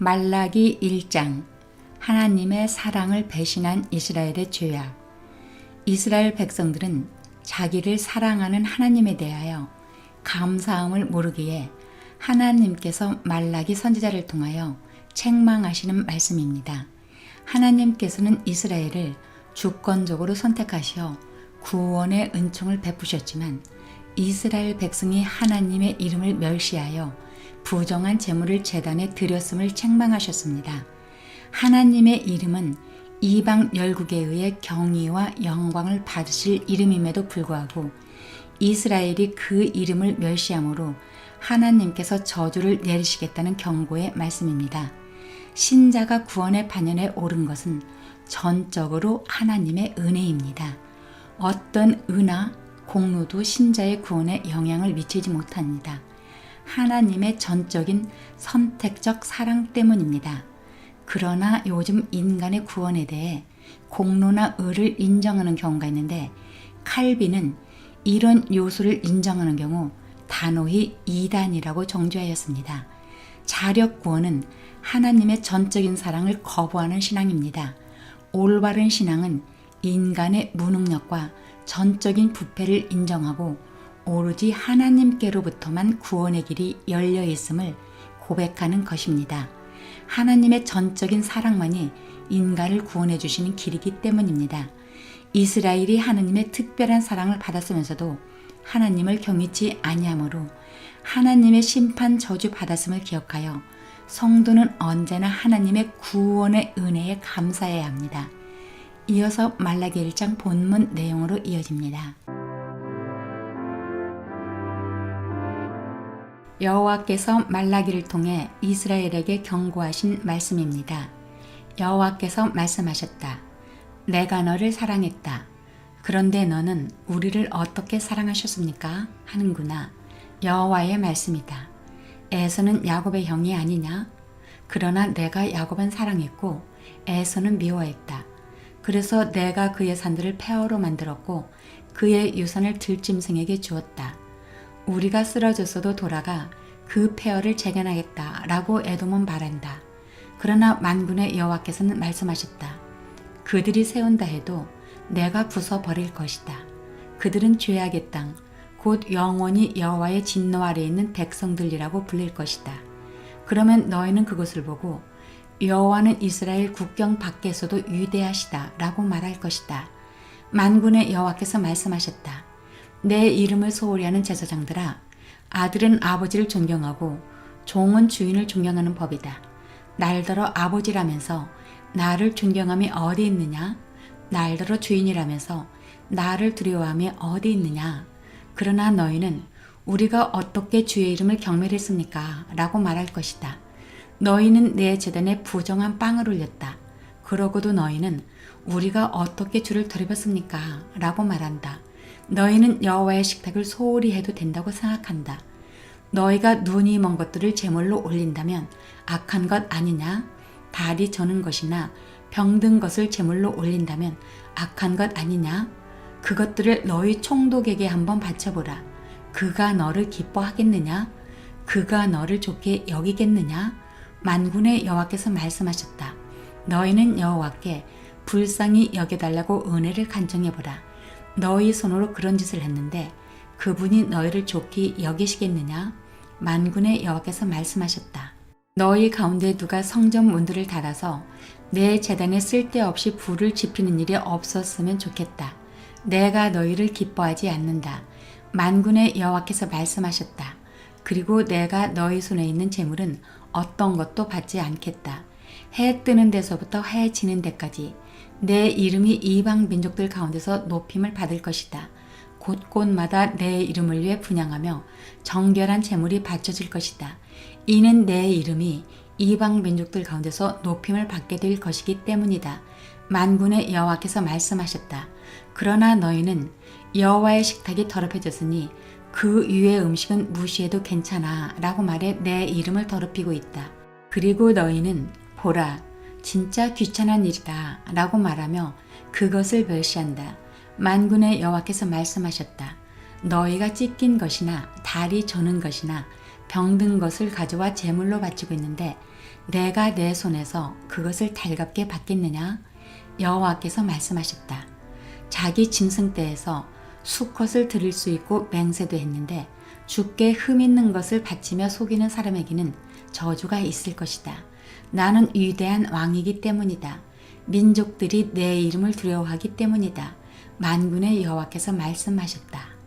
말라기 1장. 하나님의 사랑을 배신한 이스라엘의 죄악. 이스라엘 백성들은 자기를 사랑하는 하나님에 대하여 감사함을 모르기에 하나님께서 말라기 선지자를 통하여 책망하시는 말씀입니다. 하나님께서는 이스라엘을 주권적으로 선택하시어 구원의 은총을 베푸셨지만 이스라엘 백성이 하나님의 이름을 멸시하여 부정한 제물을 제단에 드렸음을 책망하셨습니다. 하나님의 이름은 이방 열국에 의해 경의와 영광을 받으실 이름임에도 불구하고 이스라엘이 그 이름을 멸시함으로 하나님께서 저주를 내리시겠다는 경고의 말씀입니다. 신자가 구원의 반열에 오른 것은 전적으로 하나님의 은혜입니다. 어떤 은하, 공로도 신자의 구원에 영향을 미치지 못합니다. 하나님의 전적인 선택적 사랑 때문입니다. 그러나 요즘 인간의 구원에 대해 공로나 의를 인정하는 경우가 있는데 칼빈은 이런 요소를 인정하는 경우 단호히 이단이라고 정죄하였습니다. 자력 구원은 하나님의 전적인 사랑을 거부하는 신앙입니다. 올바른 신앙은 인간의 무능력과 전적인 부패를 인정하고 오로지 하나님께로부터만 구원의 길이 열려 있음을 고백하는 것입니다. 하나님의 전적인 사랑만이 인간을 구원해 주시는 길이기 때문입니다. 이스라엘이 하나님의 특별한 사랑을 받았으면서도 하나님을 경외치 아니하므로 하나님의 심판 저주 받았음을 기억하여 성도는 언제나 하나님의 구원의 은혜에 감사해야 합니다. 이어서 말라기 1장 본문 내용으로 이어집니다. 여호와께서 말라기를 통해 이스라엘에게 경고하신 말씀입니다. 여호와께서 말씀하셨다. 내가 너를 사랑했다. 그런데 너는 우리를 어떻게 사랑하셨습니까? 하는구나. 여호와의 말씀이다. 에서는 야곱의 형이 아니냐? 그러나 내가 야곱은 사랑했고 에서는 미워했다. 그래서 내가 그의 산들을 폐허로 만들었고 그의 유산을 들짐승에게 주었다. 우리가 쓰러졌어도 돌아가 그 폐허를 재건하겠다 라고 에돔은 말한다. 그러나 만군의 여호와께서는 말씀하셨다. 그들이 세운다 해도 내가 부숴버릴 것이다. 그들은 죄악의 땅, 곧 영원히 여호와의 진노 아래에 있는 백성들이라고 불릴 것이다. 그러면 너희는 그것을 보고 여호와는 이스라엘 국경 밖에서도 위대하시다 라고 말할 것이다. 만군의 여호와께서 말씀하셨다. 내 이름을 소홀히 하는 제사장들아, 아들은 아버지를 존경하고 종은 주인을 존경하는 법이다. 날더러 아버지라면서 나를 존경함이 어디 있느냐? 날더러 주인이라면서 나를 두려워함이 어디 있느냐? 그러나 너희는 우리가 어떻게 주의 이름을 경멸했습니까? 라고 말할 것이다. 너희는 내 제단에 부정한 빵을 올렸다. 그러고도 너희는 우리가 어떻게 주를 더럽혔습니까? 라고 말한다. 너희는 여호와의 식탁을 소홀히 해도 된다고 생각한다. 너희가 눈이 먼 것들을 제물로 올린다면 악한 것 아니냐? 달이 저는 것이나 병든 것을 제물로 올린다면 악한 것 아니냐? 그것들을 너희 총독에게 한번 바쳐보라. 그가 너를 기뻐하겠느냐? 그가 너를 좋게 여기겠느냐? 만군의 여호와께서 말씀하셨다. 너희는 여호와께 불쌍히 여겨달라고 은혜를 간청해보라. 너희 손으로 그런 짓을 했는데 그분이 너희를 좋게 여기시겠느냐? 만군의 여호와께서 말씀하셨다. 너희 가운데 누가 성전 문들을 닫아서 내 제단에 쓸데없이 불을 지피는 일이 없었으면 좋겠다. 내가 너희를 기뻐하지 않는다. 만군의 여호와께서 말씀하셨다. 그리고 내가 너희 손에 있는 재물은 어떤 것도 받지 않겠다. 해 뜨는 데서부터 해 지는 데까지 내 이름이 이방 민족들 가운데서 높임을 받을 것이다. 곳곳마다 내 이름을 위해 분향하며 정결한 제물이 바쳐질 것이다. 이는 내 이름이 이방 민족들 가운데서 높임을 받게 될 것이기 때문이다. 만군의 여호와께서 말씀하셨다. 그러나 너희는 여호와의 식탁이 더럽혀졌으니 그 위의 음식은 무시해도 괜찮아 라고 말해 내 이름을 더럽히고 있다. 그리고 너희는 보라, 진짜 귀찮은 일이다 라고 말하며 그것을 멸시한다. 만군의 여호와께서 말씀하셨다. 너희가 찢긴 것이나 달이 저는 것이나 병든 것을 가져와 제물로 바치고 있는데 내가 내 손에서 그것을 달갑게 받겠느냐? 여호와께서 말씀하셨다. 자기 짐승 떼에서 수컷을 드릴 수 있고 맹세도 했는데 주께 흠 있는 것을 바치며 속이는 사람에게는 저주가 있을 것이다. 나는 위대한 왕이기 때문이다. 민족들이 내 이름을 두려워하기 때문이다. 만군의 여호와께서 말씀하셨다.